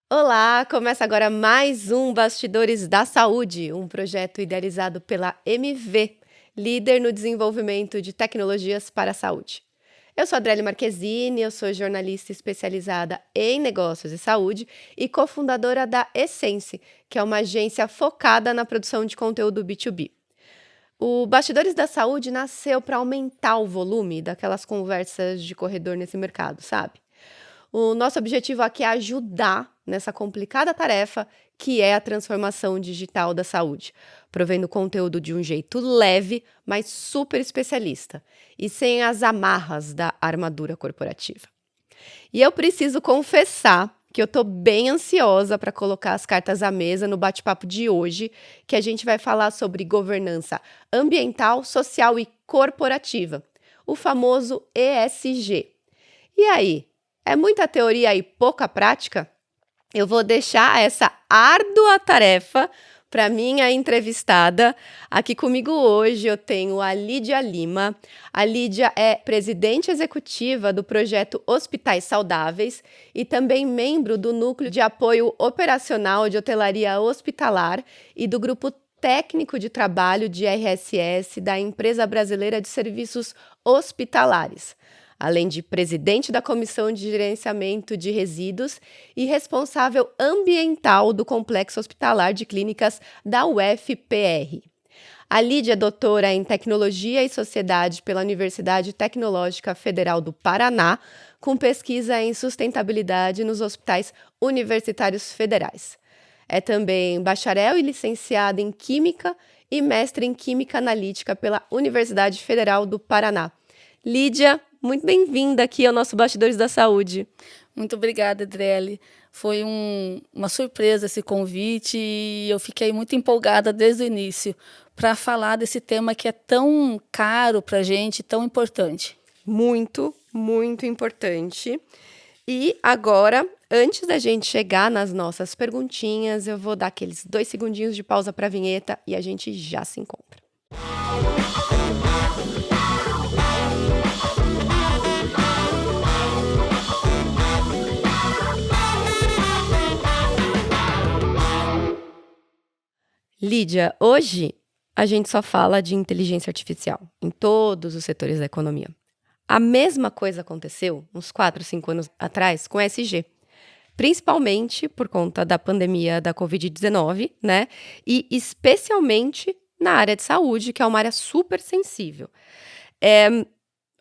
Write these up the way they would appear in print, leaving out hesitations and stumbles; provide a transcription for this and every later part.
Olá, começa agora mais um Bastidores da Saúde, um projeto idealizado pela MV, líder no desenvolvimento de tecnologias para a saúde. Eu sou Adriele Marquezine, eu sou jornalista especializada em negócios e saúde e cofundadora da Essence, que é uma agência focada na produção de conteúdo B2B. O Bastidores da Saúde nasceu para aumentar o volume daquelas conversas de corredor nesse mercado, sabe? O nosso objetivo aqui é ajudar nessa complicada tarefa que é a transformação digital da saúde, provendo conteúdo de um jeito leve, mas super especialista e sem as amarras da armadura corporativa. E eu preciso confessar que eu estou bem ansiosa para colocar as cartas à mesa no bate-papo de hoje, que a gente vai falar sobre governança ambiental, social e corporativa, o famoso ESG. E aí, é muita teoria e pouca prática? Eu vou deixar essa árdua tarefa para minha entrevistada. Aqui comigo hoje eu tenho a Lídia Lima. A Lídia é presidente executiva do projeto Hospitais Saudáveis e também membro do Núcleo de Apoio Operacional de Hotelaria Hospitalar e do Grupo Técnico de Trabalho de RSS da Empresa Brasileira de Serviços Hospitalares, além de presidente da Comissão de Gerenciamento de Resíduos e responsável ambiental do Complexo Hospitalar de Clínicas da UFPR. A Lídia é doutora em Tecnologia e Sociedade pela Universidade Tecnológica Federal do Paraná, com pesquisa em sustentabilidade nos hospitais universitários federais. É também bacharel e licenciada em Química e mestre em Química Analítica pela Universidade Federal do Paraná. Lídia, muito bem-vinda aqui ao nosso Bastidores da Saúde. Muito obrigada, Adriele. Foi uma surpresa esse convite e eu fiquei muito empolgada desde o início para falar desse tema que é tão caro para a gente, tão importante. Muito, muito importante. E agora, antes da gente chegar nas nossas perguntinhas, eu vou dar aqueles 2 segundinhos de pausa para a vinheta e a gente já se encontra. Lídia, hoje a gente só fala de inteligência artificial em todos os setores da economia. A mesma coisa aconteceu uns 4, 5 anos atrás com ESG, principalmente por conta da pandemia da Covid-19, né? E especialmente na área de saúde, que é uma área super sensível.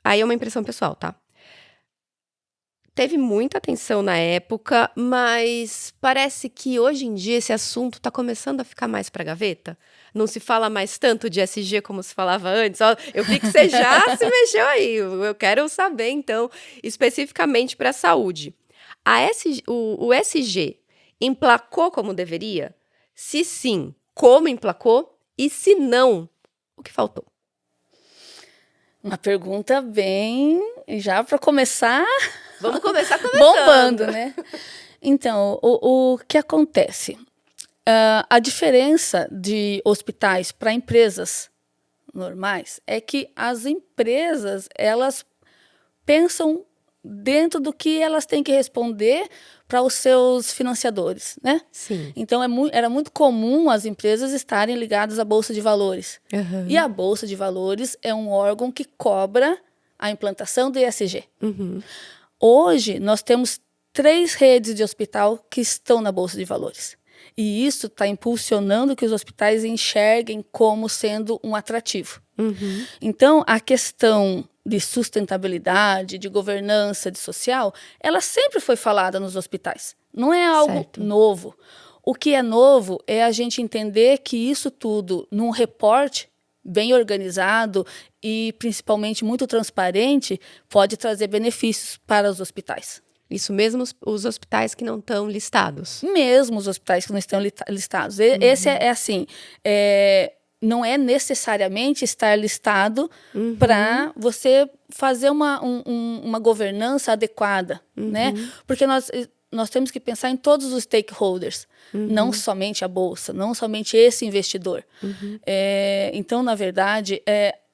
Aí é uma impressão pessoal, tá? Teve muita atenção na época, mas parece que hoje em dia esse assunto está começando a ficar mais para gaveta. Não se fala mais tanto de ESG como se falava antes. Ó, eu vi que você já se mexeu aí. Eu quero saber, então, especificamente para a saúde. O ESG emplacou como deveria? Se sim, como emplacou? E se não, o que faltou? Uma pergunta bem, já para começar, Vamos começar começando. bombando, né? Então, o que acontece? A diferença de hospitais para empresas normais é que as empresas, elas pensam dentro do que elas têm que responder para os seus financiadores, né? Sim. Então, era muito comum as empresas estarem ligadas à Bolsa de Valores. Uhum. E a Bolsa de Valores é um órgão que cobra a implantação do ESG. Uhum. Hoje, nós temos 3 redes de hospital que estão na Bolsa de Valores. E isso está impulsionando que os hospitais enxerguem como sendo um atrativo. Uhum. Então, a questão de sustentabilidade, de governança, de social, ela sempre foi falada nos hospitais. Não é algo novo. O que é novo é a gente entender que isso tudo, num reporte bem organizado e principalmente muito transparente, pode trazer benefícios para os hospitais. Isso mesmo os hospitais que não estão listados? Mesmo os hospitais que não estão listados. Esse é assim, não é necessariamente estar listado para você fazer uma governança adequada, né? Porque nós temos que pensar em todos os stakeholders, não somente a Bolsa, não somente esse investidor. Então, na verdade,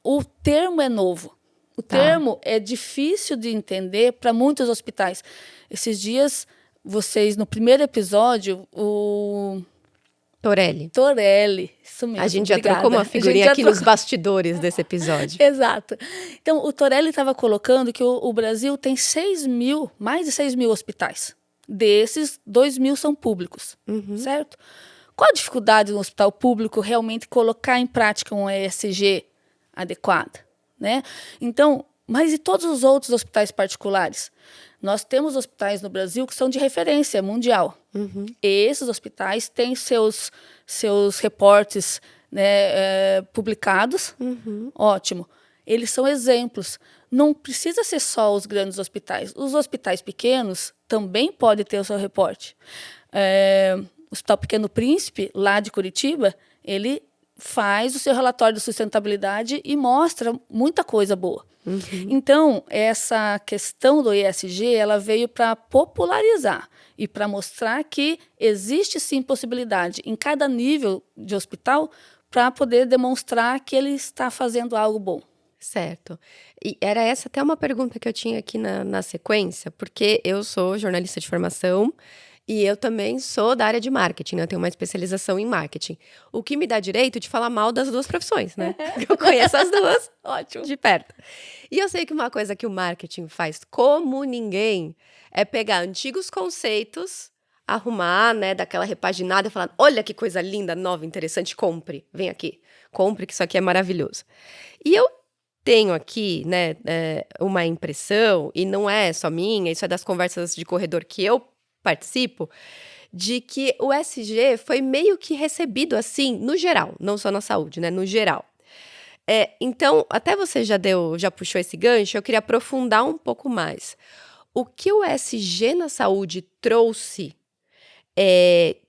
o termo é novo. O termo é difícil de entender para muitos hospitais. Esses dias vocês, no primeiro episódio, o Torelli, isso mesmo. A gente já obrigada. trocou uma figurinha aqui nos bastidores desse episódio. Exato. Então, o Torelli estava colocando que o Brasil tem mais de 6 mil hospitais. Desses, 2 mil são públicos, certo? Qual a dificuldade no hospital público realmente colocar em prática um ESG adequado, né? Então, mas e todos os outros hospitais particulares? Nós temos hospitais no Brasil que são de referência mundial. Esses hospitais têm seus reportes, né, publicados. Ótimo. Eles são exemplos. Não precisa ser só os grandes hospitais. Os hospitais pequenos também podem ter o seu reporte. O Hospital Pequeno Príncipe, lá de Curitiba, ele faz o seu relatório de sustentabilidade e mostra muita coisa boa. Então, essa questão do ESG, ela veio para popularizar e para mostrar que existe sim possibilidade em cada nível de hospital para poder demonstrar que ele está fazendo algo bom. Certo. E era essa até uma pergunta que eu tinha aqui na sequência, porque eu sou jornalista de formação e eu também sou da área de marketing, né? Eu tenho uma especialização em marketing. O que me dá direito de falar mal das duas profissões, né? Eu conheço as duas, ótimo, de perto. E eu sei que uma coisa que o marketing faz como ninguém é pegar antigos conceitos, arrumar, né, daquela repaginada e falar, olha que coisa linda, nova, interessante, compre, vem aqui, compre que isso aqui é maravilhoso. E eu tenho aqui, né, uma impressão, e não é só minha, isso é das conversas de corredor que eu participo, de que o ESG foi meio que recebido assim, no geral, não só na saúde, né, no geral. Então, até você já puxou esse gancho, eu queria aprofundar um pouco mais. O que o ESG na saúde trouxe,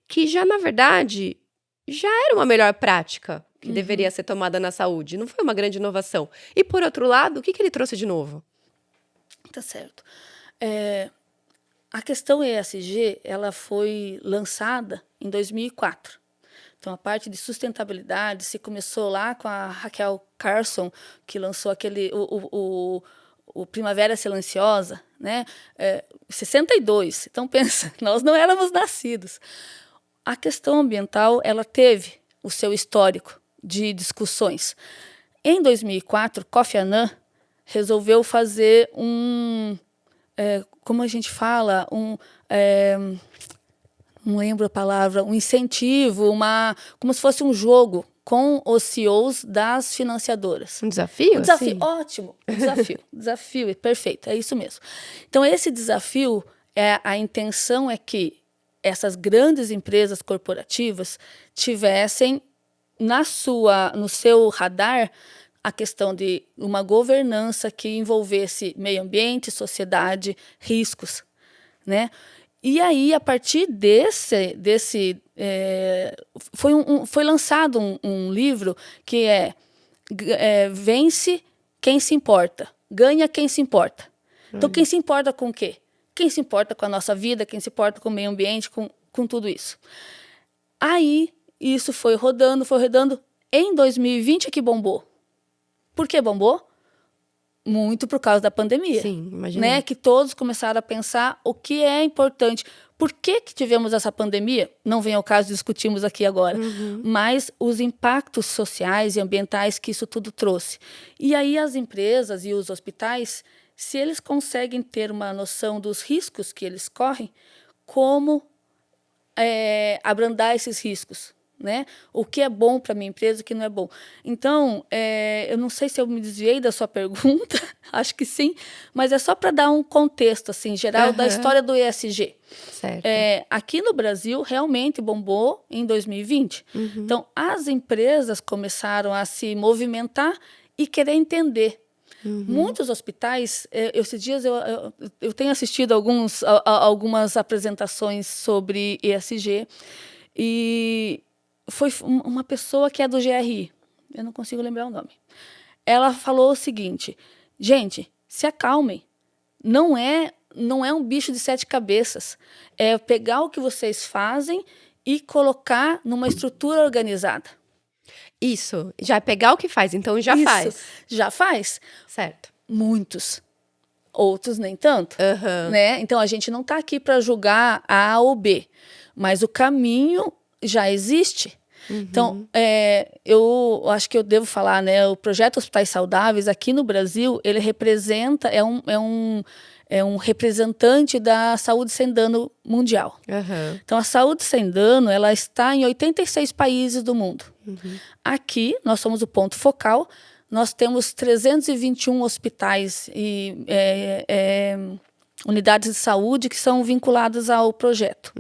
que já, na verdade, já era uma melhor prática que deveria ser tomada na saúde, não foi uma grande inovação. E, por outro lado, o que ele trouxe de novo? Tá certo. A questão ESG, ela foi lançada em 2004. Então, a parte de sustentabilidade se começou lá com a Raquel Carson, que lançou o Primavera Silenciosa, né? 62. Então, pensa, nós não éramos nascidos. A questão ambiental, ela teve o seu histórico de discussões. Em 2004, Kofi Annan resolveu fazer como a gente fala, não lembro a palavra, um incentivo, como se fosse um jogo com os CEOs das financiadoras. Um desafio? Um desafio, assim? ótimo, um desafio, perfeito, é isso mesmo. Então, esse desafio, a intenção é que essas grandes empresas corporativas tivessem no seu radar a questão de uma governança que envolvesse meio ambiente, sociedade, riscos, né? E aí, a partir foi lançado um livro que Vence Quem Se Importa, Ganha Quem Se Importa. Então, quem se importa com o quê? Quem se importa com a nossa vida, quem se importa com o meio ambiente, com tudo isso. Aí, isso foi rodando. Em 2020 é que bombou. Por que bombou? Muito por causa da pandemia. Sim, imagina. Né? Que todos começaram a pensar o que é importante. Por que tivemos essa pandemia? Não vem ao caso de discutirmos aqui agora. Mas os impactos sociais e ambientais que isso tudo trouxe. E aí as empresas e os hospitais, se eles conseguem ter uma noção dos riscos que eles correm, como abrandar esses riscos, né? O que é bom para a minha empresa, o que não é bom. Então, eu não sei se eu me desviei da sua pergunta, acho que sim, mas é só para dar um contexto assim, geral da história do ESG. Certo. Aqui no Brasil, realmente bombou em 2020. Então, as empresas começaram a se movimentar e querer entender. Muitos hospitais, esses dias eu tenho assistido algumas apresentações sobre ESG e foi uma pessoa que é do GRI, eu não consigo lembrar o nome. Ela falou o seguinte: gente, se acalmem, não é um bicho de 7 cabeças, é pegar o que vocês fazem e colocar numa estrutura organizada. Isso, já é pegar o que faz, então já faz. Já faz. Certo. Muitos outros nem tanto, né? Então, a gente não está aqui para julgar A ou B, mas o caminho já existe. Então, eu acho que eu devo falar, né? O projeto Hospitais Saudáveis, aqui no Brasil, ele representa, é um representante da saúde sem dano mundial. Então, a saúde sem dano, ela está em 86 países do mundo. Aqui, nós somos o ponto focal, nós temos 321 hospitais e unidades de saúde que são vinculadas ao projeto,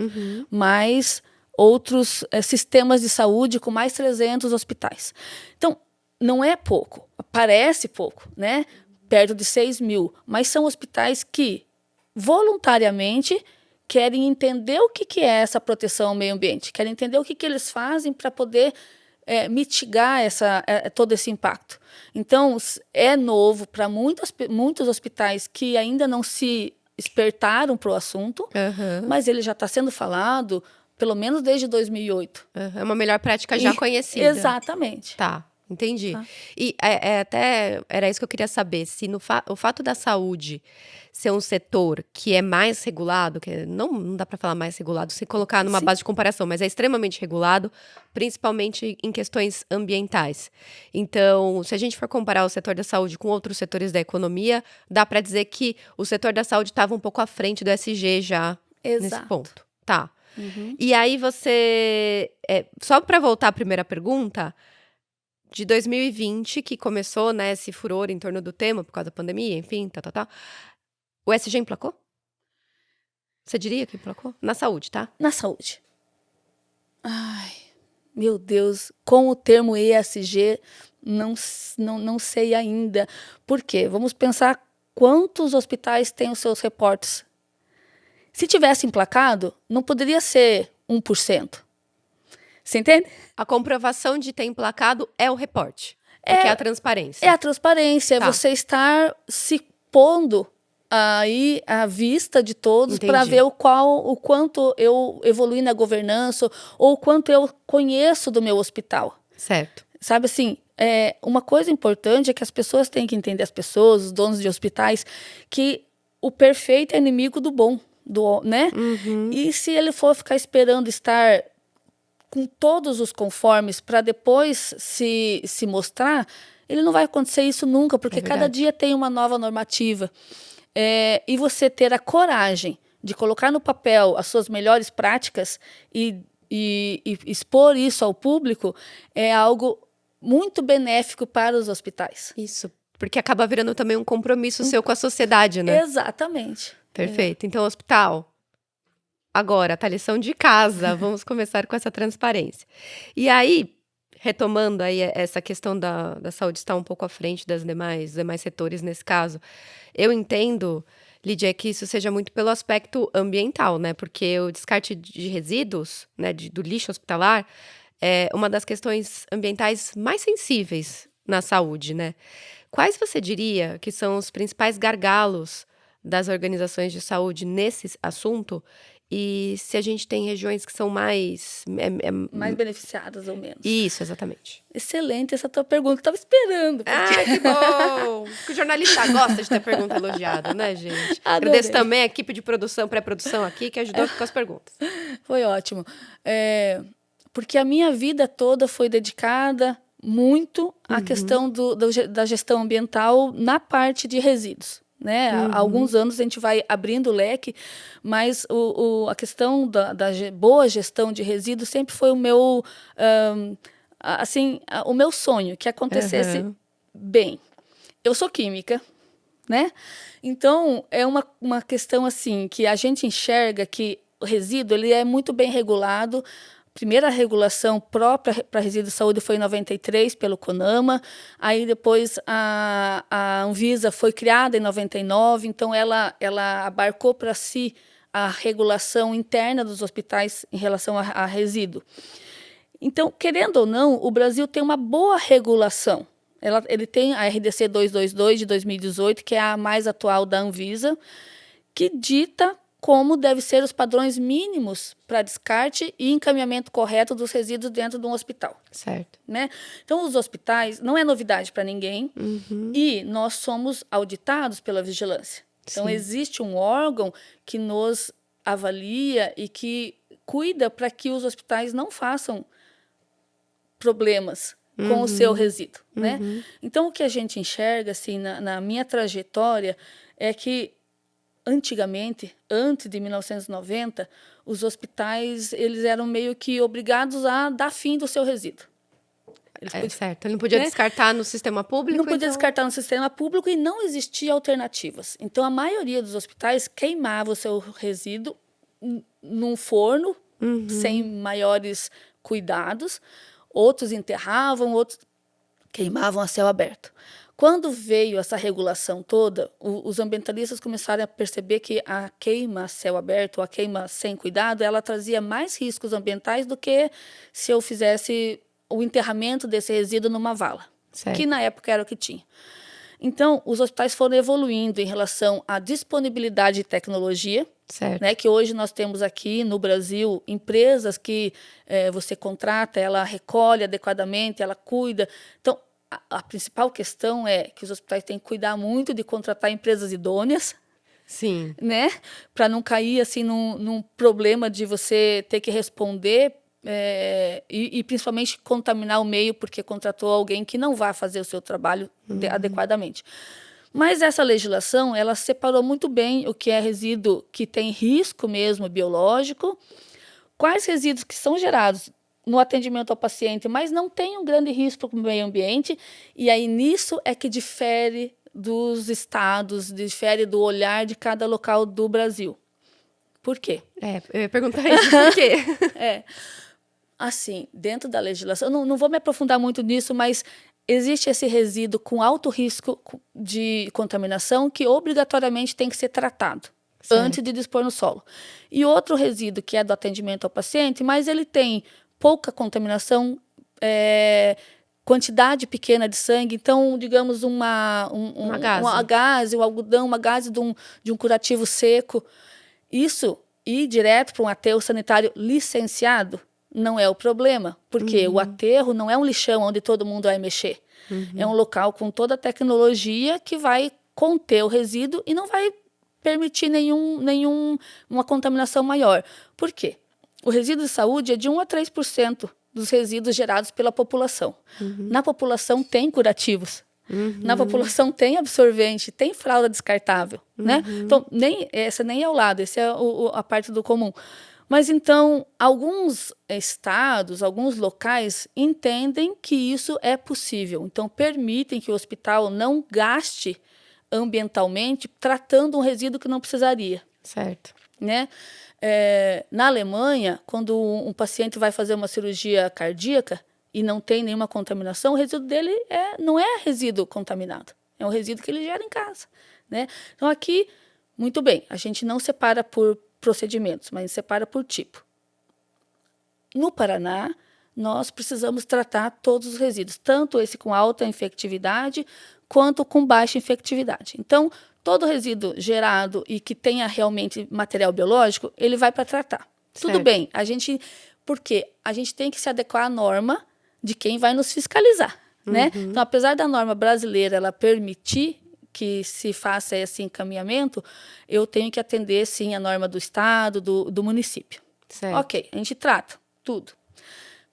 mais outros sistemas de saúde com mais 300 hospitais. Então, não é pouco, parece pouco, né? Perto de 6 mil, mas são hospitais que voluntariamente querem entender o que é essa proteção ao meio ambiente, querem entender o que eles fazem para poder mitigar todo esse impacto. Então, é novo para muitos hospitais que ainda não se despertaram para o assunto, mas ele já está sendo falado pelo menos desde 2008. É uma melhor prática já conhecida. Exatamente. Tá, entendi. E até era isso que eu queria saber, se o fato da saúde ser um setor que é mais regulado, que não dá para falar mais regulado, se colocar numa base de comparação, mas é extremamente regulado, principalmente em questões ambientais. Então, se a gente for comparar o setor da saúde com outros setores da economia, dá para dizer que o setor da saúde estava um pouco à frente do ESG já nesse ponto. Tá. E aí só para voltar à primeira pergunta, de 2020, que começou, né, esse furor em torno do tema, por causa da pandemia, enfim, o ESG emplacou? Você diria que emplacou? Na saúde, tá? Na saúde. Ai, meu Deus, com o termo ESG, não sei ainda. Por quê? Vamos pensar quantos hospitais têm os seus reportes. Se tivesse emplacado, não poderia ser 1%. Você entende? A comprovação de ter emplacado é o reporte. Porque é a transparência. É a transparência, é você estar se pondo aí à vista de todos para ver o quanto eu evolui na governança ou o quanto eu conheço do meu hospital. Certo. Sabe assim, uma coisa importante é que as pessoas têm que entender, as pessoas, os donos de hospitais, que o perfeito é inimigo do bom. Né? E se ele for ficar esperando estar com todos os conformes para depois se mostrar, ele não vai acontecer isso nunca, porque cada dia tem uma nova normativa. E você ter a coragem de colocar no papel as suas melhores práticas e expor isso ao público é algo muito benéfico para os hospitais. Isso, porque acaba virando também um compromisso seu com a sociedade, né? Exatamente. Perfeito. Então, hospital, agora, tá lição de casa, vamos começar com essa transparência. E aí, retomando aí essa questão da saúde estar um pouco à frente dos demais setores nesse caso, eu entendo, Lídia, que isso seja muito pelo aspecto ambiental, né? Porque o descarte de resíduos, né, do lixo hospitalar, é uma das questões ambientais mais sensíveis na saúde, né? Quais você diria que são os principais gargalos das organizações de saúde nesse assunto? E se a gente tem regiões que são mais beneficiadas ou menos. Isso, exatamente. Excelente essa tua pergunta. Estava esperando. Ah, que bom! O jornalista gosta de ter pergunta elogiada, né, gente? Adorei. Agradeço também a equipe de produção, pré-produção aqui, que ajudou com as perguntas. Foi ótimo. Porque a minha vida toda foi dedicada muito à questão da gestão ambiental na parte de resíduos. Né? Há alguns anos a gente vai abrindo o leque, mas a questão da boa gestão de resíduos sempre foi o meu sonho, que acontecesse bem. Eu sou química, né? Então é uma questão assim que a gente enxerga que o resíduo ele é muito bem regulado. A primeira regulação própria para resíduos de saúde foi em 93, pelo CONAMA. Aí depois a Anvisa foi criada em 99, então ela abarcou para si a regulação interna dos hospitais em relação a resíduo. Então, querendo ou não, o Brasil tem uma boa regulação. Ele tem a RDC 222 de 2018, que é a mais atual da Anvisa, que dita como devem ser os padrões mínimos para descarte e encaminhamento correto dos resíduos dentro de um hospital. Certo. Né? Então, os hospitais, não é novidade para ninguém, e nós somos auditados pela vigilância. Então, Sim. existe um órgão que nos avalia e que cuida para que os hospitais não façam problemas com o seu resíduo, né? Então, o que a gente enxerga, assim, na minha trajetória, é que antigamente, antes de 1990, os hospitais eles eram meio que obrigados a dar fim do seu resíduo. Eles podiam, Certo. Ele não podia né? descartar no sistema público, Não podia então... descartar no sistema público e não existia alternativas. Então, a maioria dos hospitais queimava o seu resíduo num forno, sem maiores cuidados. Outros enterravam, outros queimavam a céu aberto. Quando veio essa regulação toda, os ambientalistas começaram a perceber que a queima a céu aberto, a queima sem cuidado, ela trazia mais riscos ambientais do que se eu fizesse o enterramento desse resíduo numa vala, Certo. que na época era o que tinha. Então, os hospitais foram evoluindo em relação à disponibilidade de tecnologia, Certo. né, que hoje nós temos aqui no Brasil empresas que você contrata, ela recolhe adequadamente, ela cuida. Então, a principal questão é que os hospitais têm que cuidar muito de contratar empresas idôneas, Sim. né, para não cair assim num problema de você ter que responder e principalmente contaminar o meio porque contratou alguém que não vai fazer o seu trabalho adequadamente. Mas essa legislação, ela separou muito bem o que é resíduo que tem risco mesmo biológico, quais resíduos que são gerados no atendimento ao paciente, mas não tem um grande risco para o meio ambiente, e aí nisso é que difere dos estados, difere do olhar de cada local do Brasil. Por quê? Eu ia perguntar isso, por quê? Assim, dentro da legislação, não vou me aprofundar muito nisso, mas existe esse resíduo com alto risco de contaminação que obrigatoriamente tem que ser tratado antes de dispor no solo. E outro resíduo que é do atendimento ao paciente, mas ele tem pouca contaminação, quantidade pequena de sangue, então, digamos, uma gaze, um algodão, uma gaze de um curativo seco. Isso ir direto para um aterro sanitário licenciado não é o problema, porque o aterro não é um lixão onde todo mundo vai mexer. É um local com toda a tecnologia que vai conter o resíduo e não vai permitir uma contaminação maior. Por quê? O resíduo de saúde é de 1 a 3% dos resíduos gerados pela população. Na população tem curativos. Na população tem absorvente, tem fralda descartável, né? Então, essa nem é o lado, essa é a parte do comum. Mas, então, alguns estados, alguns locais entendem que isso é possível. Então, permitem que o hospital não gaste ambientalmente tratando um resíduo que não precisaria. Certo. Né? Na Alemanha, quando um paciente vai fazer uma cirurgia cardíaca e não tem nenhuma contaminação, o resíduo dele não é resíduo contaminado. É um resíduo que ele gera em casa. Né? Então, aqui, muito bem, a gente não separa por procedimentos, mas separa por tipo. No Paraná, nós precisamos tratar todos os resíduos, tanto esse com alta infectividade, quanto com baixa infectividade. Então, todo resíduo gerado e que tenha realmente material biológico, ele vai para tratar. Tudo bem, porque a gente tem que se adequar à norma de quem vai nos fiscalizar. Né? Então, apesar da norma brasileira ela permitir que se faça esse encaminhamento, eu tenho que atender, sim, a norma do estado, do município. Certo. Ok, a gente trata tudo.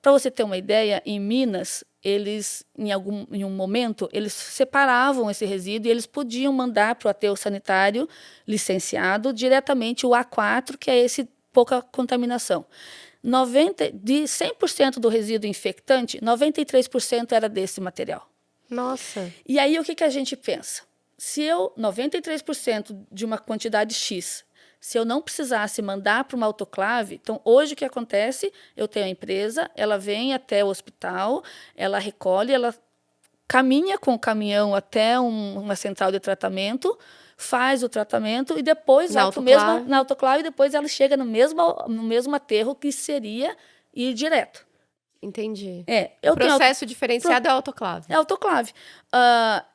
Para você ter uma ideia, em Minas, eles, em um momento, eles separavam esse resíduo e eles podiam mandar para o aterro sanitário licenciado diretamente o A4, que é esse pouca contaminação. De 100% do resíduo infectante, 93% era desse material. Nossa. E aí, o que a gente pensa? Se 93% de uma quantidade X, se eu não precisasse mandar para uma autoclave, então hoje o que acontece? Eu tenho a empresa, ela vem até o hospital, ela recolhe, ela caminha com o caminhão até uma central de tratamento, faz o tratamento e depois vai na autoclave e depois ela chega no mesmo aterro que seria ir direto. Entendi. O processo diferenciado é autoclave. É autoclave.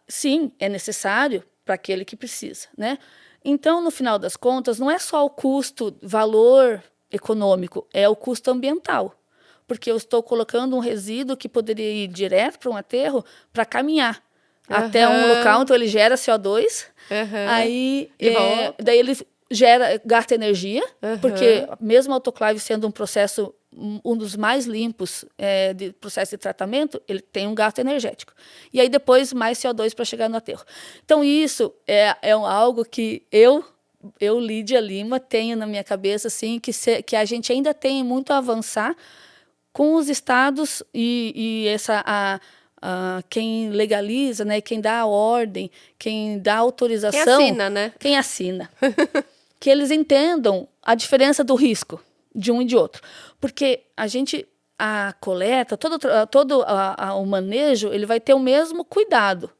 Sim, é necessário para aquele que precisa, né? Então, no final das contas, não é só o custo, valor econômico, é o custo ambiental. Porque eu estou colocando um resíduo que poderia ir direto para um aterro para caminhar. até um local, então ele gera CO2, aí daí ele gasta energia, porque mesmo a autoclave sendo um processo, um dos mais limpos de processo de tratamento, ele tem um gasto energético. E aí depois mais CO2 para chegar no aterro. Então isso é algo que eu, Lídia Lima, tenho na minha cabeça, assim, que a gente ainda tem muito a avançar com os estados e quem legaliza, né, quem dá a ordem, quem dá a autorização. Quem assina, né? Quem assina. Que eles entendam a diferença do risco de um e de outro. Porque a coleta, todo o manejo, ele vai ter o mesmo cuidado,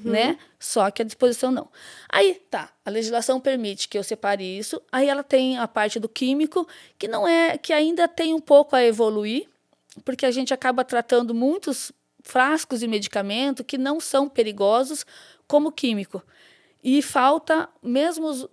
né? Só que a disposição não. Aí, a legislação permite que eu separe isso, aí ela tem a parte do químico, que ainda tem um pouco a evoluir, porque a gente acaba tratando muitos frascos de medicamento que não são perigosos como químico. E falta mesmo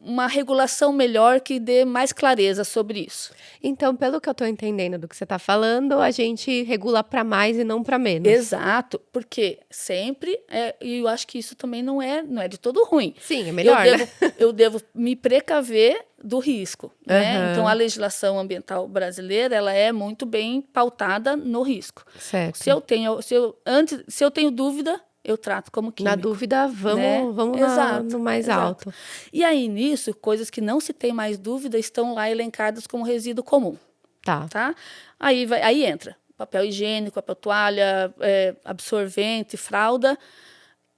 uma regulação melhor que dê mais clareza sobre isso. Então, pelo que eu estou entendendo do que você está falando, a gente regula para mais e não para menos. Exato, porque sempre, e eu acho que isso também não é de todo ruim. Sim, é melhor, eu devo me precaver do risco. Né? Então, a legislação ambiental brasileira, ela é muito bem pautada no risco. Certo. Se eu tenho dúvida, eu trato como químico. Na dúvida, vamos no mais alto. E aí, nisso, coisas que não se tem mais dúvida estão lá elencadas como resíduo comum. Tá? Aí entra papel higiênico, papel toalha, absorvente, fralda.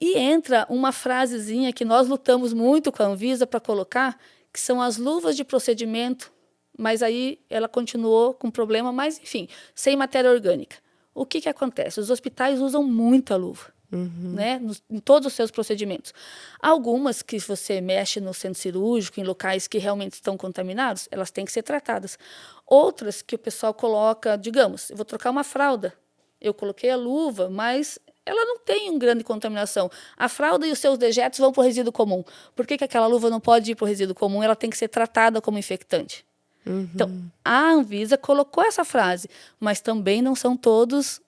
E entra uma frasezinha que nós lutamos muito com a Anvisa para colocar, que são as luvas de procedimento, mas aí ela continuou com problema, mas enfim, sem matéria orgânica. O que acontece? Os hospitais usam muita luva. Né, em todos os seus procedimentos. Algumas que você mexe no centro cirúrgico, em locais que realmente estão contaminados, elas têm que ser tratadas. Outras que o pessoal coloca, digamos, eu vou trocar uma fralda, eu coloquei a luva, mas ela não tem uma grande contaminação. A fralda e os seus dejetos vão para o resíduo comum. Por que aquela luva não pode ir para o resíduo comum? Ela tem que ser tratada como infectante. Então, a Anvisa colocou essa frase, mas também não são todos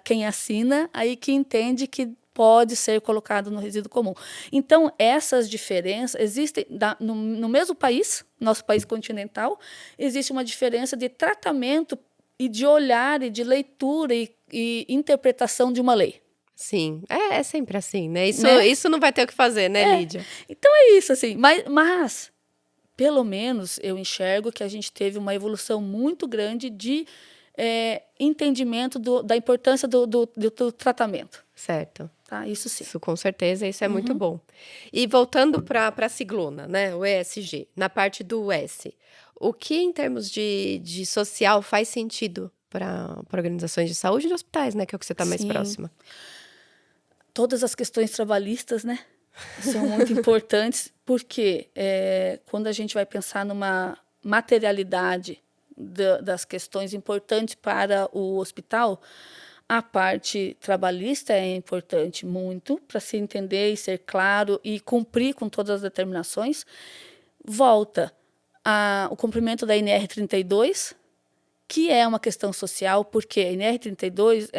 quem assina, aí que entende que pode ser colocado no resíduo comum. Então, essas diferenças existem no mesmo país, nosso país continental, existe uma diferença de tratamento e de olhar e de leitura e interpretação de uma lei. Sim, é sempre assim, né? Isso não vai ter o que fazer, né, Lídia? Então é isso, assim. Mas, pelo menos, eu enxergo que a gente teve uma evolução muito grande de entendimento da importância do tratamento. Certo. Tá, isso sim. Isso com certeza, isso é muito bom. E voltando para a siglona, né, o ESG, na parte do S, o que em termos de social faz sentido para organizações de saúde e de hospitais, né, que é o que você está mais próxima? Todas as questões trabalhistas, né, são muito importantes, porque quando a gente vai pensar numa materialidade das questões importantes para o hospital, a parte trabalhista é importante muito para se entender e ser claro e cumprir com todas as determinações. Volta o cumprimento da NR 32, que é uma questão social, porque a NR 32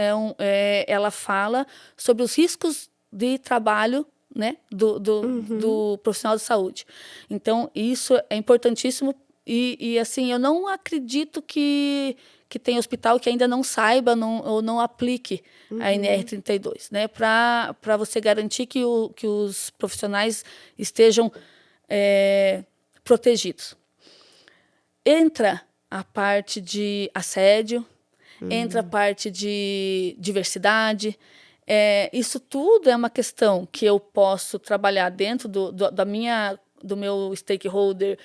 ela fala sobre os riscos de trabalho, né, do profissional de saúde. Então, isso é importantíssimo. E assim, eu não acredito que tem hospital que ainda não saiba ou não aplique a NR 32, né, para você garantir que os profissionais estejam protegidos. Entra a parte de assédio, entra a parte de diversidade. Isso tudo é uma questão que eu posso trabalhar dentro do meu stakeholder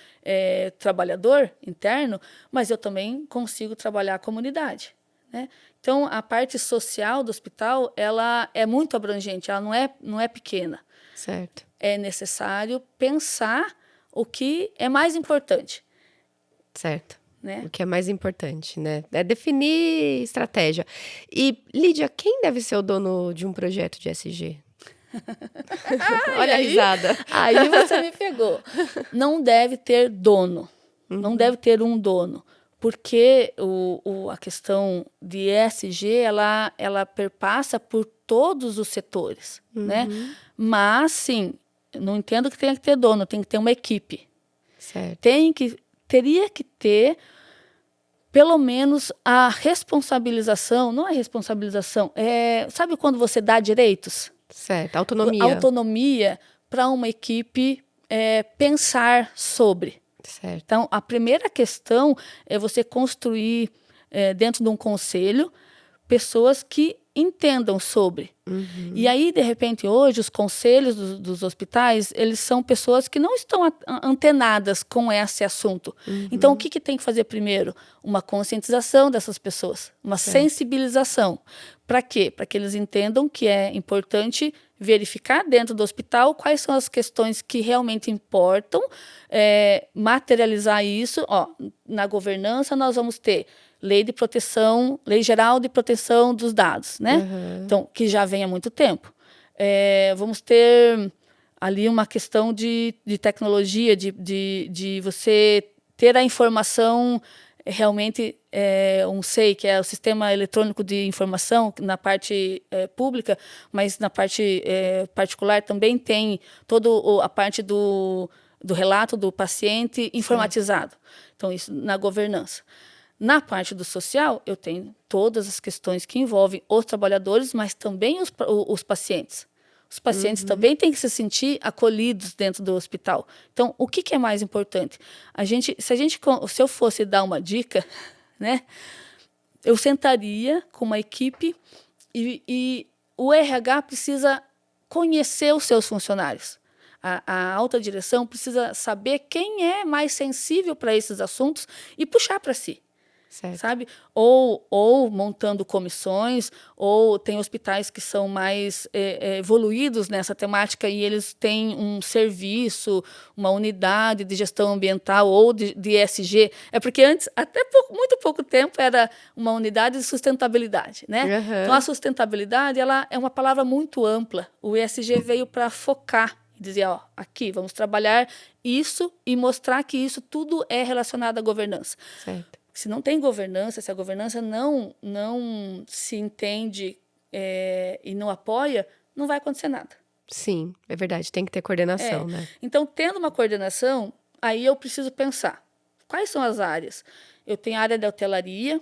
trabalhador interno, mas eu também consigo trabalhar a comunidade, né? Então, a parte social do hospital, ela é muito abrangente, ela não é pequena. Certo. É necessário pensar o que é mais importante. Certo. Né? O que é mais importante, né? É definir estratégia. E, Lídia, quem deve ser o dono de um projeto de ESG? Olha a risada. Aí você me pegou. Não deve ter dono. Não deve ter um dono. porque a questão de ESG, ela perpassa por todos os setores, né? Mas, sim, não entendo que tenha que ter dono, tem que ter uma equipe. Certo. Teria que ter, pelo menos, a responsabilização, não é responsabilização, sabe quando você dá direitos? Certo, autonomia. Autonomia para uma equipe pensar sobre. Certo. Então, a primeira questão é você construir, dentro de um conselho, pessoas que entendam sobre. E aí, de repente, hoje, os conselhos dos hospitais, eles são pessoas que não estão antenadas com esse assunto. Então, o que tem que fazer primeiro? Uma conscientização dessas pessoas, uma sensibilização. Para quê? Para que eles entendam que é importante verificar dentro do hospital quais são as questões que realmente importam, materializar isso. Na governança, nós vamos ter Lei Geral de Proteção dos Dados, né? Então, que já vem há muito tempo. Vamos ter ali uma questão de tecnologia, de você ter a informação realmente, um SEI, que é o Sistema Eletrônico de Informação, na parte pública, mas na parte particular também tem toda a parte do relato do paciente informatizado. Então, isso na governança. Na parte do social, eu tenho todas as questões que envolvem os trabalhadores, mas também os pacientes. Os pacientes também têm que se sentir acolhidos dentro do hospital. Então, o que é mais importante? Se eu fosse dar uma dica, né, eu sentaria com uma equipe e o RH precisa conhecer os seus funcionários. A alta direção precisa saber quem é mais sensível para esses assuntos e puxar para si. Certo. Sabe? Ou montando comissões, ou tem hospitais que são mais evoluídos nessa temática e eles têm um serviço, uma unidade de gestão ambiental ou de ESG. É porque antes, até muito pouco tempo, era uma unidade de sustentabilidade, né? Então, a sustentabilidade ela é uma palavra muito ampla. O ESG veio para focar, dizer, aqui, vamos trabalhar isso e mostrar que isso tudo é relacionado à governança. Certo. Se não tem governança, se a governança não se entende e não apoia, não vai acontecer nada. Sim, é verdade, tem que ter coordenação, né? Então, tendo uma coordenação, aí eu preciso pensar, quais são as áreas? Eu tenho a área da hotelaria,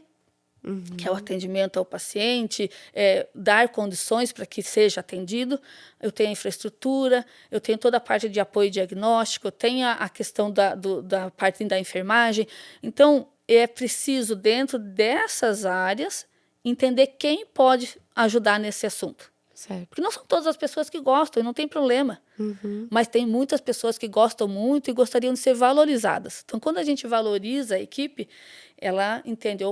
que é o atendimento ao paciente, dar condições para que seja atendido. Eu tenho a infraestrutura, eu tenho toda a parte de apoio diagnóstico, eu tenho a questão da parte da enfermagem. Então, é preciso, dentro dessas áreas, entender quem pode ajudar nesse assunto. Certo. Porque não são todas as pessoas que gostam, e não tem problema. Mas tem muitas pessoas que gostam muito e gostariam de ser valorizadas. Então, quando a gente valoriza a equipe, ela entende,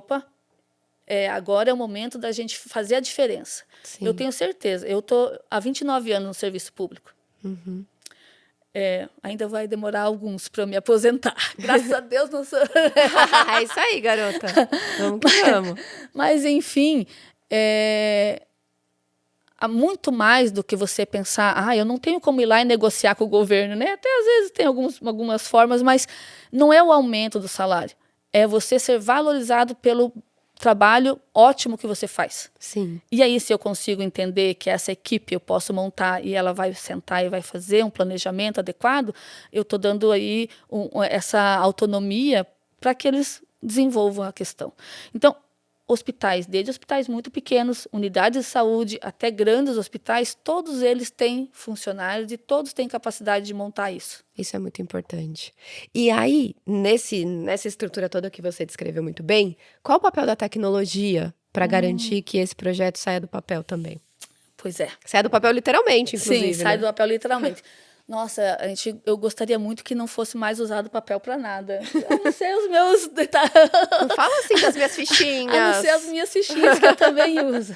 agora é o momento da gente fazer a diferença. Sim. Eu tenho certeza. Eu estou há 29 anos no serviço público. Ainda vai demorar alguns para eu me aposentar. Graças a Deus não sou. É isso aí, garota. Vamos que vamos. Mas, enfim, há muito mais do que você pensar, eu não tenho como ir lá e negociar com o governo, né? Até às vezes tem algumas formas, mas não é o aumento do salário. É você ser valorizado pelo trabalho ótimo que você faz. Sim. E aí, se eu consigo entender que essa equipe eu posso montar e ela vai sentar e vai fazer um planejamento adequado, eu estou dando aí essa autonomia para que eles desenvolvam a questão. Então, hospitais, desde hospitais muito pequenos, unidades de saúde, até grandes hospitais, todos eles têm funcionários e todos têm capacidade de montar isso. Isso é muito importante. E aí, nessa estrutura toda que você descreveu muito bem, qual o papel da tecnologia para garantir que esse projeto saia do papel também? Pois é. Saia do papel literalmente, inclusive. Sim, sai né? do papel literalmente. Nossa, eu gostaria muito que não fosse mais usado papel para nada. A não ser os meus... Não fala assim das minhas fichinhas. A não ser as minhas fichinhas que eu também uso.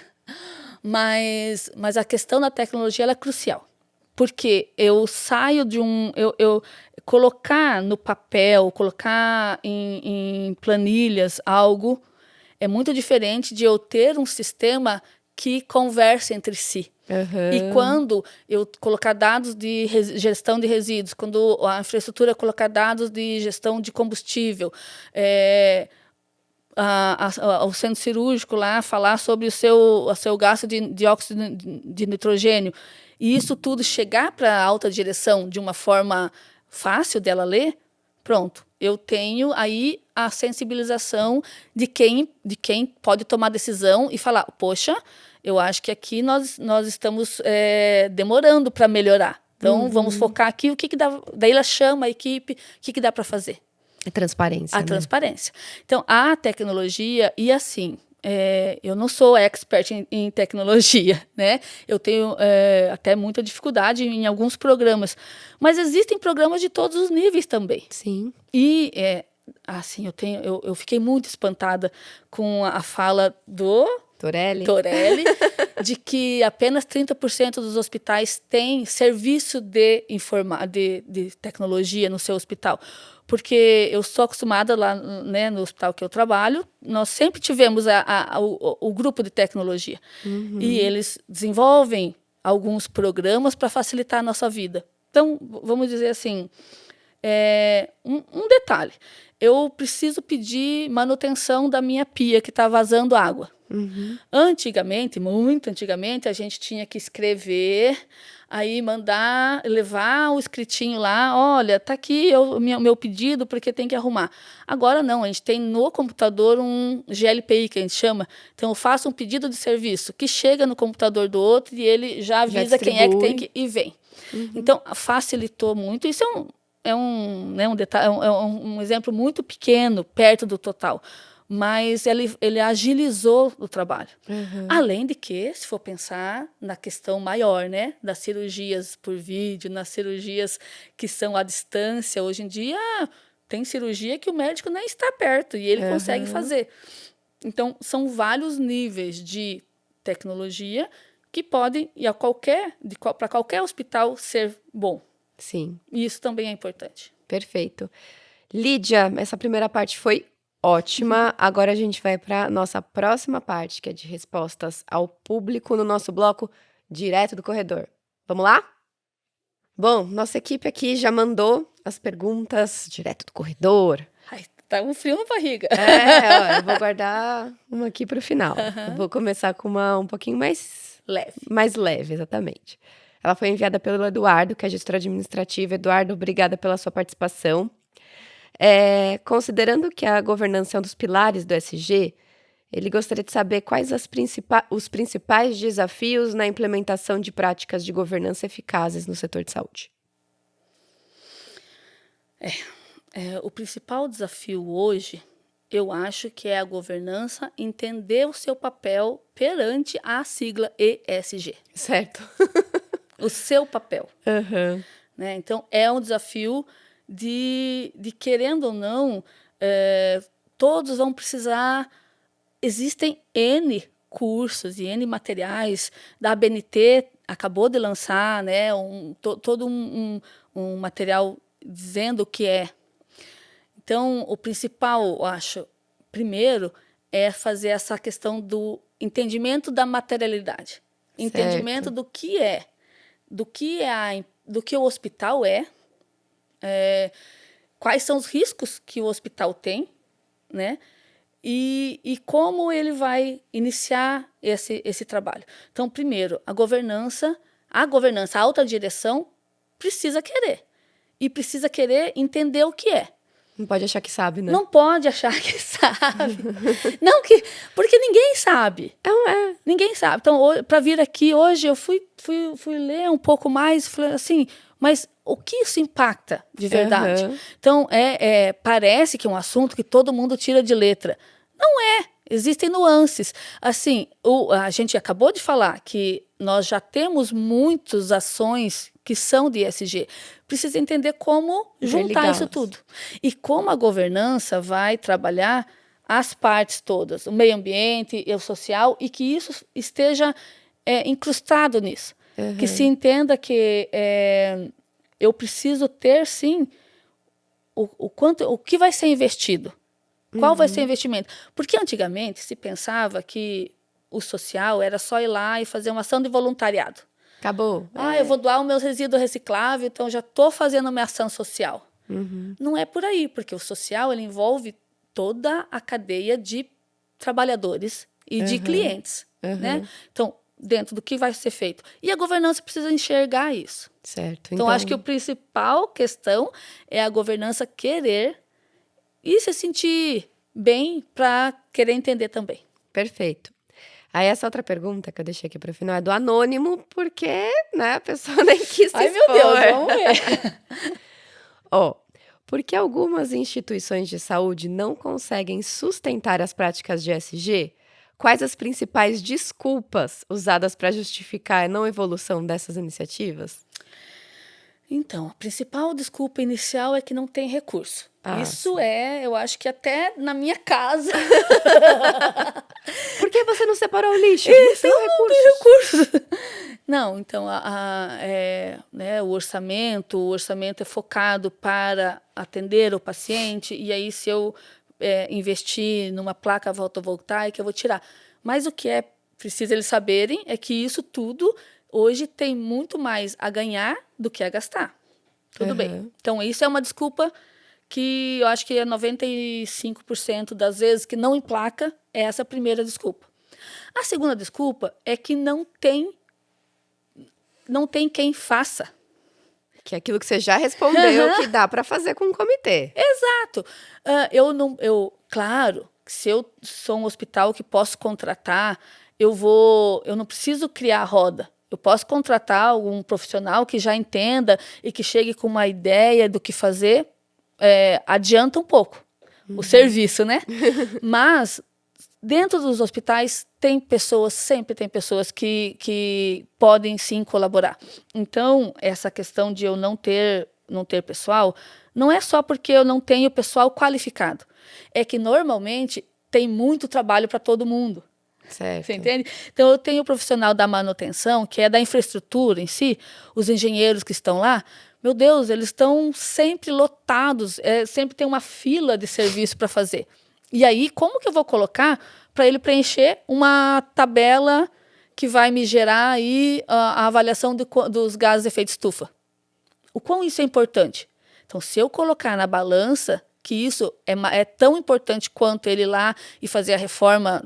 Mas a questão da tecnologia ela é crucial. Porque eu saio de eu colocar no papel, colocar em planilhas algo, é muito diferente de eu ter um sistema que converse entre si. E quando eu colocar dados de gestão de resíduos, quando a infraestrutura colocar dados de gestão de combustível, ao centro cirúrgico lá falar sobre o seu gasto de dióxido de nitrogênio, e isso tudo chegar para a alta direção de uma forma fácil dela ler, pronto, eu tenho aí a sensibilização de quem pode tomar decisão e falar, poxa, eu acho que aqui nós estamos demorando para melhorar. Então, vamos focar aqui, o que dá. Daí ela chama a equipe, o que dá para fazer? É transparência. A transparência. Então, a tecnologia, e assim, eu não sou expert em tecnologia, né? Eu tenho até muita dificuldade em alguns programas, mas existem programas de todos os níveis também. Sim. E, assim, eu fiquei muito espantada com a fala do Torelli, de que apenas 30% dos hospitais têm serviço de tecnologia no seu hospital. Porque eu sou acostumada lá, né, no hospital que eu trabalho, nós sempre tivemos o grupo de tecnologia. E eles desenvolvem alguns programas para facilitar a nossa vida. Então, vamos dizer assim, um detalhe. Eu preciso pedir manutenção da minha pia que está vazando água. Antigamente, muito antigamente, a gente tinha que escrever, aí levar o escritinho lá, olha, tá aqui o meu pedido porque tem que arrumar. Agora não, a gente tem no computador um GLPI que a gente chama, então eu faço um pedido de serviço que chega no computador do outro e ele já avisa quem é que tem que e vem. Então facilitou muito, isso é um detalhe, um exemplo muito pequeno perto do total. Mas ele agilizou o trabalho. Além de que, se for pensar na questão maior, né, das cirurgias por vídeo, nas cirurgias que são à distância, hoje em dia tem cirurgia que o médico nem está perto e ele consegue fazer. Então, são vários níveis de tecnologia que podem, para qualquer hospital, ser bom. Sim. E isso também é importante. Perfeito. Lídia, essa primeira parte foi ótima. Agora a gente vai para a nossa próxima parte, que é de respostas ao público no nosso bloco Direto do Corredor. Vamos lá? Bom, nossa equipe aqui já mandou as perguntas direto do corredor. Ai, tá um frio na barriga. Eu vou guardar uma aqui para o final. Eu vou começar com uma um pouquinho mais leve, exatamente. Ela foi enviada pelo Eduardo, que é gestor administrativo. Eduardo, obrigada pela sua participação. Considerando que a governança é um dos pilares do ESG, ele gostaria de saber quais os principais desafios na implementação de práticas de governança eficazes no setor de saúde. O principal desafio hoje, eu acho que é a governança entender o seu papel perante a sigla ESG. Certo. O seu papel. Né? Então, é um desafio de querendo ou não, todos vão precisar. Existem N cursos e N materiais. Da ABNT acabou de lançar, né, todo um material dizendo o que é. Então, o principal, eu acho, primeiro, é fazer essa questão do entendimento da materialidade. Entendimento do que é. Do que o hospital quais são os riscos que o hospital tem, né? E como ele vai iniciar esse trabalho. Então, primeiro, a governança, a alta direção precisa querer. E precisa querer entender o que é. Não pode achar que sabe, né? Não pode achar que sabe. Porque ninguém sabe. Ninguém sabe. Então, para vir aqui hoje, eu fui ler um pouco mais, falei assim, mas o que isso impacta de verdade? Então, parece que é um assunto que todo mundo tira de letra. Não é. Existem nuances. Assim, a gente acabou de falar que nós já temos muitas ações que são de ESG. Precisa entender como juntar isso tudo. E como a governança vai trabalhar as partes todas, o meio ambiente e o social, e que isso esteja incrustado nisso. Que se entenda que eu preciso ter, sim, o que vai ser investido. Qual vai ser o investimento? Porque antigamente se pensava que o social era só ir lá e fazer uma ação de voluntariado. Acabou. Eu vou doar o meu resíduo reciclável, então já estou fazendo a minha ação social. Não é por aí, porque o social ele envolve toda a cadeia de trabalhadores e de clientes, né? Então, dentro do que vai ser feito. E a governança precisa enxergar isso. Certo. Então, acho que a principal questão é a governança querer e se sentir bem para querer entender também. Perfeito. Aí essa outra pergunta que eu deixei aqui para o final é do anônimo, porque, né, a pessoa nem quis se Ai, expor. meu Deus, vamos ver. Ó, por que algumas instituições de saúde não conseguem sustentar as práticas de ESG? Quais as principais desculpas usadas para justificar a não evolução dessas iniciativas? Então, a principal desculpa inicial é que não tem recurso. Isso sim. eu acho que até na minha casa. Por que você não separou o lixo? Isso, Não tem não recursos. tem recurso. Não, então né, o orçamento é focado para atender o paciente, e aí se eu investir numa placa fotovoltaica, eu vou tirar. Mas o que é preciso eles saberem é que isso tudo hoje tem muito mais a ganhar do que a gastar. Tudo bem. Então, isso é uma desculpa que eu acho que é 95% das vezes que não emplaca, é essa a primeira desculpa. A segunda desculpa é que não tem quem faça. Que é aquilo que você já respondeu, que dá para fazer com um comitê. Exato. Claro, se eu sou um hospital que posso contratar, eu não preciso criar a roda. Eu posso contratar algum profissional que já entenda e que chegue com uma ideia do que fazer, adianta um pouco o serviço, né? Mas dentro dos hospitais sempre tem pessoas que podem sim colaborar. Então, essa questão de eu não ter pessoal, não é só porque eu não tenho pessoal qualificado. É que normalmente tem muito trabalho para todo mundo. Certo. Você entende? Então, eu tenho o profissional da manutenção, que é da infraestrutura em si, os engenheiros que estão lá, meu Deus, eles estão sempre lotados, sempre tem uma fila de serviço para fazer. E aí, como que eu vou colocar para ele preencher uma tabela que vai me gerar aí a avaliação dos gases de efeito estufa? O quão isso é importante? Então, se eu colocar na balança que isso é tão importante quanto ele ir lá e fazer a reforma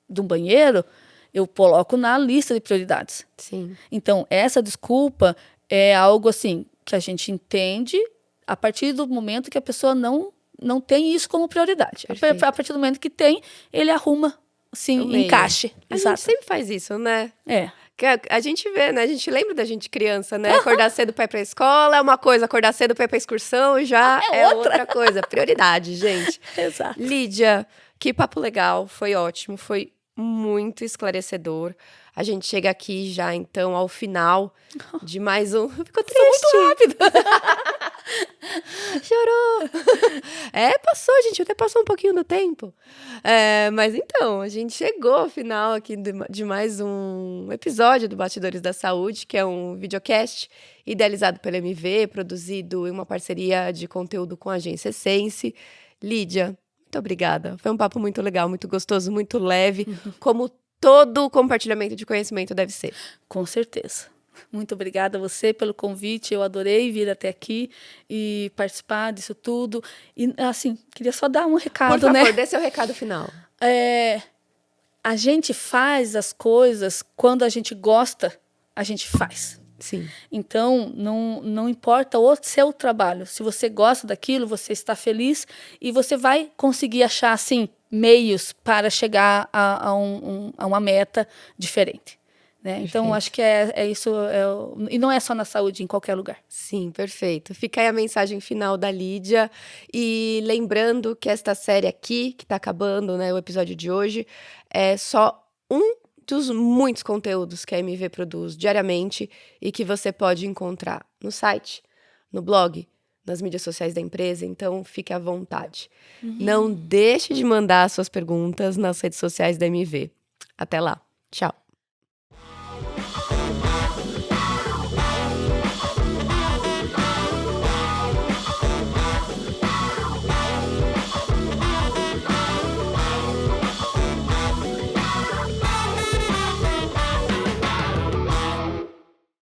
de um banheiro, eu coloco na lista de prioridades. Sim. Então, essa desculpa é algo assim que a gente entende a partir do momento que a pessoa não tem isso como prioridade. A partir do momento que tem, ele arruma, assim, encaixe. A gente sempre faz isso, né? A gente vê, né? A gente lembra da gente criança, né? Acordar cedo para ir para a escola é uma coisa, acordar cedo para ir para a excursão já é outra coisa. Prioridade, gente. Exato. Lídia, que papo legal, foi ótimo, foi muito esclarecedor. A gente chega aqui já, então, ao final de mais um... Ficou triste. Muito rápido. Chorou. Passou, gente, até passou um pouquinho do tempo. Mas então, a gente chegou ao final aqui de mais um episódio do Bastidores da Saúde, que é um videocast idealizado pela MV, produzido em uma parceria de conteúdo com a agência Sense. Lídia, muito obrigada. Foi um papo muito legal, muito gostoso, muito leve, como todo compartilhamento de conhecimento deve ser. Com certeza. Muito obrigada a você pelo convite, eu adorei vir até aqui e participar disso tudo. E, assim, queria só dar um recado, Por favor, né? dê seu recado final. A gente faz as coisas quando a gente gosta, a gente faz. Sim. Então, não importa o seu trabalho. Se você gosta daquilo, você está feliz e você vai conseguir achar, assim, meios para chegar a uma meta diferente. Né? Então, acho que é isso. E não é só na saúde, em qualquer lugar. Sim, perfeito. Fica aí a mensagem final da Lídia. E lembrando que esta série aqui, que está acabando, né, o episódio de hoje, é só um dos muitos conteúdos que a MV produz diariamente e que você pode encontrar no site, no blog, nas mídias sociais da empresa. Então, fique à vontade. Não deixe de mandar suas perguntas nas redes sociais da MV. Até lá. Tchau.